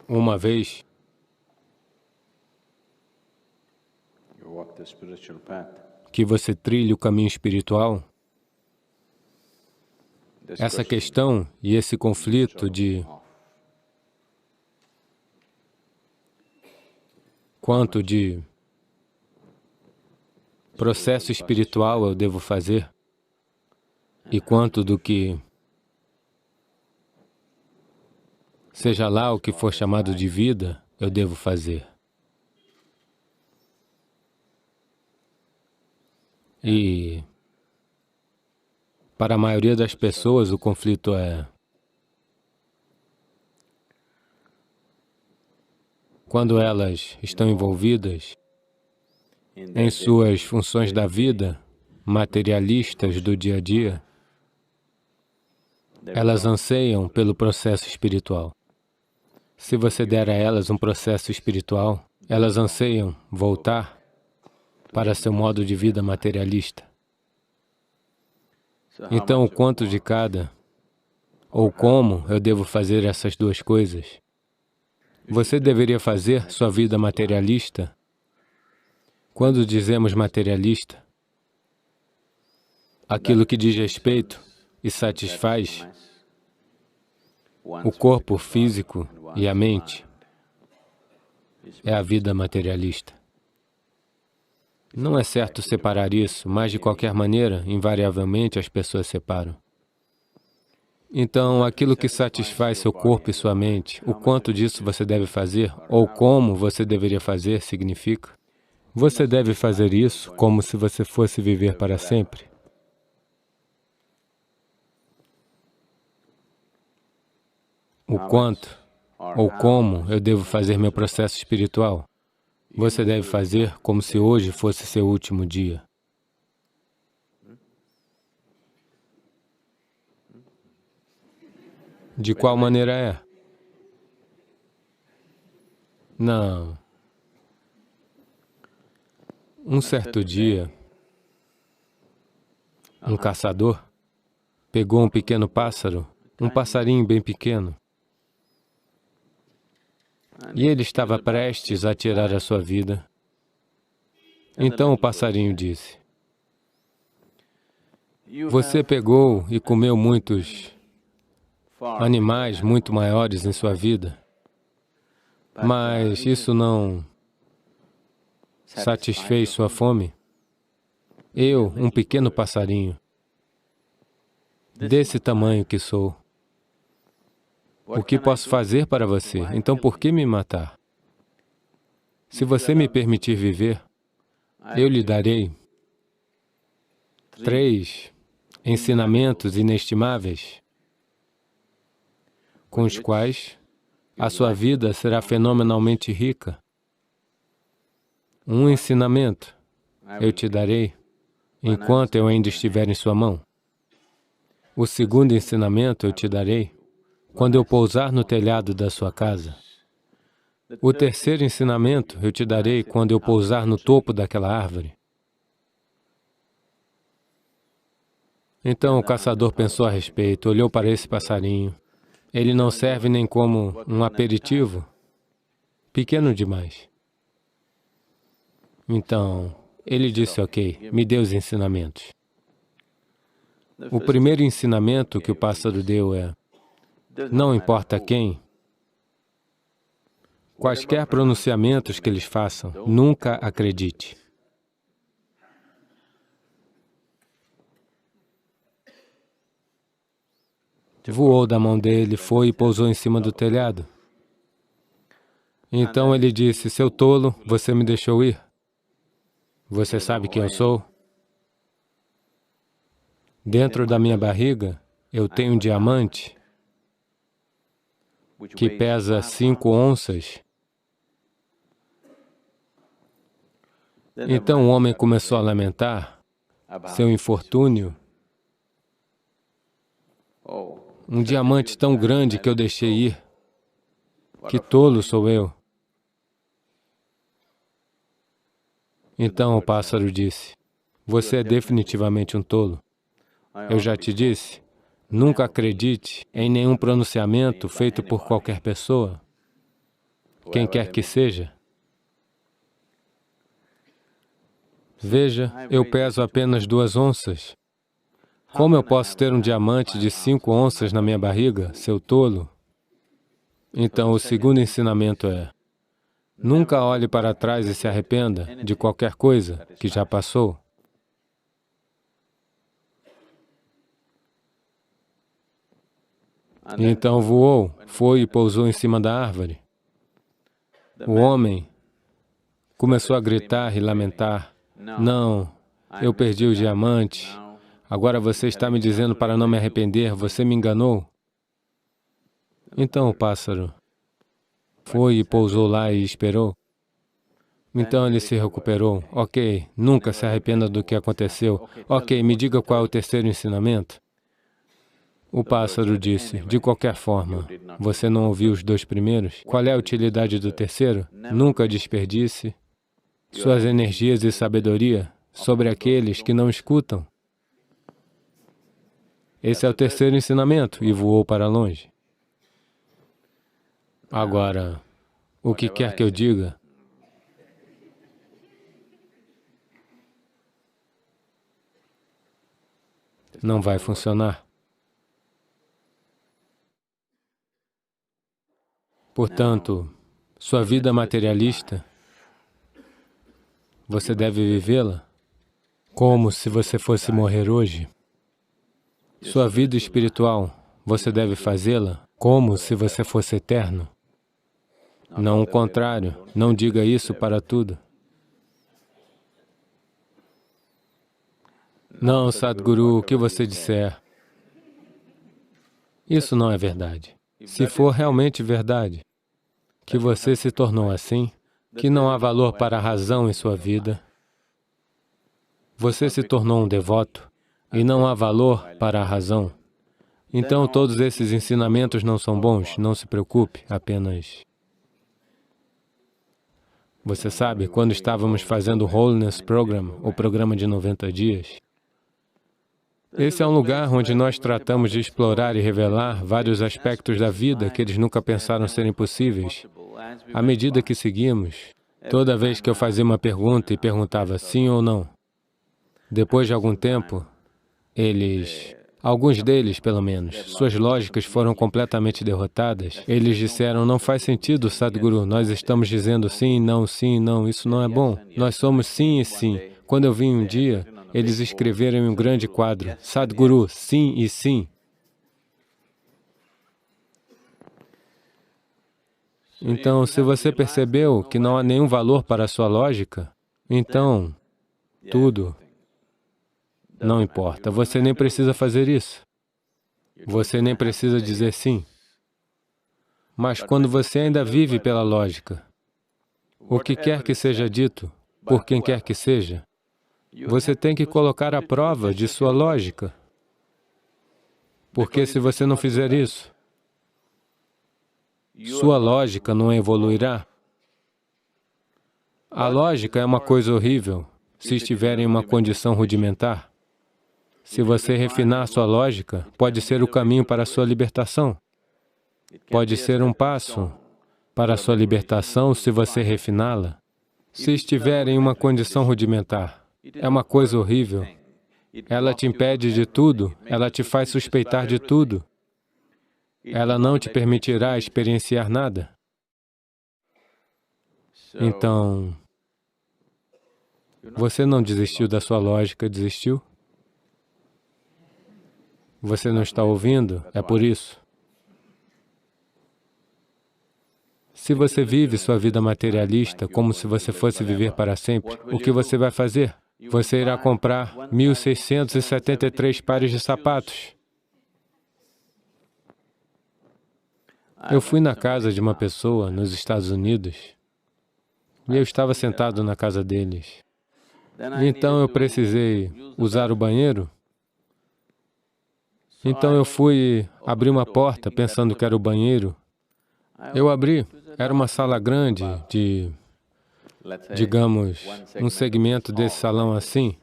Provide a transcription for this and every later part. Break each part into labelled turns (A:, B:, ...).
A: Uma vez, que você trilha o caminho espiritual, essa questão e esse conflito de quanto de processo espiritual eu devo fazer e quanto do que, seja lá o que for chamado de vida, eu devo fazer. E para a maioria das pessoas o conflito é quando elas estão envolvidas em suas funções da vida, materialistas do dia a dia, elas anseiam pelo processo espiritual. Se você der a elas um processo espiritual, elas anseiam voltar para seu modo de vida materialista. Então, o quanto de cada, ou como eu devo fazer essas duas coisas? Você deveria fazer sua vida materialista. Quando dizemos materialista, aquilo que diz respeito e satisfaz o corpo físico e a mente é a vida materialista. Não é certo separar isso, mas de qualquer maneira, invariavelmente as pessoas separam. Então, aquilo que satisfaz seu corpo e sua mente, o quanto disso você deve fazer, ou como você deveria fazer, significa: você deve fazer isso como se você fosse viver para sempre. O quanto, ou como eu devo fazer meu processo espiritual, você deve fazer como se hoje fosse seu último dia. De qual maneira é? Não. Um certo dia, um caçador pegou um pequeno pássaro, um passarinho bem pequeno, e ele estava prestes a tirar a sua vida. Então o passarinho disse: você pegou e comeu muitos animais muito maiores em sua vida, mas isso não satisfez sua fome? Eu, um pequeno passarinho, desse tamanho que sou, o que posso fazer para você? Então, por que me matar? Se você me permitir viver, eu lhe darei 3 ensinamentos inestimáveis, com os quais a sua vida será fenomenalmente rica. Um ensinamento eu te darei enquanto eu ainda estiver em sua mão. O segundo ensinamento eu te darei quando eu pousar no telhado da sua casa. O terceiro ensinamento eu te darei quando eu pousar no topo daquela árvore. Então o caçador pensou a respeito, olhou para esse passarinho. Ele não serve nem como um aperitivo, pequeno demais. Então, ele disse, ok, me dê os ensinamentos. O primeiro ensinamento que o pássaro deu é: não importa quem, quaisquer pronunciamentos que eles façam, nunca acredite. Voou da mão dele, foi e pousou em cima do telhado. Então ele disse, seu tolo, você me deixou ir? Você sabe quem eu sou? Dentro da minha barriga, eu tenho um diamante que pesa 5 onças. Então o homem começou a lamentar seu infortúnio. Um diamante tão grande que eu deixei ir. Que tolo sou eu. Então o pássaro disse, você é definitivamente um tolo. Eu já te disse, nunca acredite em nenhum pronunciamento feito por qualquer pessoa. quem quer que seja. Veja, eu peso apenas 2 onças. Como eu posso ter um diamante de 5 onças na minha barriga, seu tolo? Então, o segundo ensinamento é: nunca olhe para trás e se arrependa de qualquer coisa que já passou. Então voou, foi e pousou em cima da árvore. O homem começou a gritar e lamentar: não, eu perdi o diamante. Agora você está me dizendo para não me arrepender, você me enganou. Então o pássaro foi e pousou lá e esperou. Então ele se recuperou. Ok, nunca se arrependa do que aconteceu. Ok, me diga qual é o terceiro ensinamento. O pássaro disse: de qualquer forma, você não ouviu os 2 primeiros? Qual é a utilidade do terceiro? Nunca desperdice suas energias e sabedoria sobre aqueles que não escutam. Esse é o terceiro ensinamento, e voou para longe. Agora, o que quer que eu diga, não vai funcionar. Portanto, sua vida materialista, você deve vivê-la como se você fosse morrer hoje. Sua vida espiritual, você deve fazê-la como se você fosse eterno. Não o contrário, não diga isso para tudo. Não, Sadhguru, o que você disser, isso não é verdade. Se for realmente verdade, que você se tornou assim, que não há valor para a razão em sua vida, você se tornou um devoto e não há valor para a razão, então todos esses ensinamentos não são bons, não se preocupe, apenas... Você sabe, quando estávamos fazendo o Holiness Program, o programa de 90 dias, esse é um lugar onde nós tratamos de explorar e revelar vários aspectos da vida que eles nunca pensaram serem possíveis. À medida que seguimos, toda vez que eu fazia uma pergunta e perguntava sim ou não, depois de algum tempo, alguns deles pelo menos, suas lógicas foram completamente derrotadas. Eles disseram: não faz sentido, Sadhguru, nós estamos dizendo sim, não, isso não é bom. Nós somos sim e sim. Quando eu vim um dia, eles escreveram em um grande quadro: Sadhguru, sim e sim. Então, se você percebeu que não há nenhum valor para a sua lógica, então, tudo não importa. Você nem precisa fazer isso. Você nem precisa dizer sim. Mas quando você ainda vive pela lógica, o que quer que seja dito, por quem quer que seja, você tem que colocar à prova de sua lógica. Porque se você não fizer isso, sua lógica não evoluirá. A lógica é uma coisa horrível se estiver em uma condição rudimentar. Se você refinar sua lógica, pode ser o caminho para a sua libertação. Pode ser um passo para a sua libertação se você refiná-la. Se estiver em uma condição rudimentar, é uma coisa horrível. Ela te impede de tudo, ela te faz suspeitar de tudo. Ela não te permitirá experienciar nada. Então, você não desistiu da sua lógica, desistiu? Você não está ouvindo? É por isso. Se você vive sua vida materialista como se você fosse viver para sempre, o que você vai fazer? Você irá comprar 1.673 pares de sapatos. Eu fui na casa de uma pessoa nos Estados Unidos e eu estava sentado na casa deles. Então eu precisei usar o banheiro. Então eu fui abrir uma porta pensando que era o banheiro. Eu abri, era uma sala grande de, digamos, um segmento desse salão assim.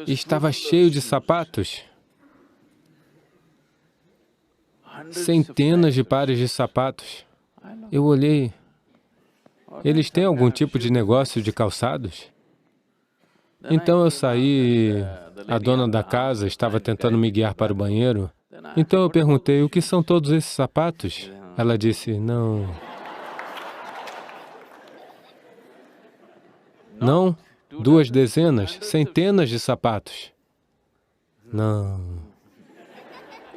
A: E estava cheio de sapatos. Centenas de pares de sapatos. Eu olhei, eles têm algum tipo de negócio de calçados? Então eu saí, a dona da casa estava tentando me guiar para o banheiro. Então eu perguntei, o que são todos esses sapatos? Ela disse, não. Não, 2 dezenas, centenas de sapatos. Não.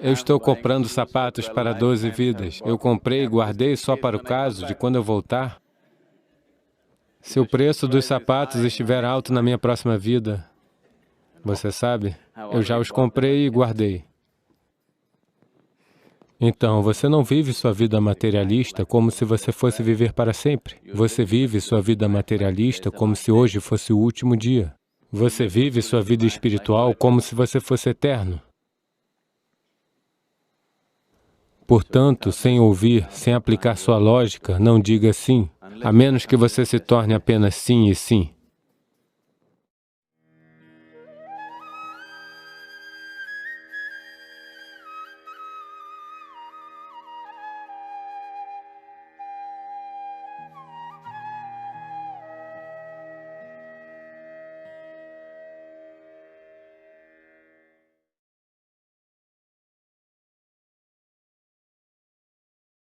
A: Eu estou comprando sapatos para 12 vidas. Eu comprei e guardei só para o caso de quando eu voltar. Se o preço dos sapatos estiver alto na minha próxima vida, você sabe, eu já os comprei e guardei. Então, você não vive sua vida materialista como se você fosse viver para sempre. Você vive sua vida materialista como se hoje fosse o último dia. Você vive sua vida espiritual como se você fosse eterno. Portanto, sem ouvir, sem aplicar sua lógica, não diga sim, a menos que você se torne apenas sim e sim.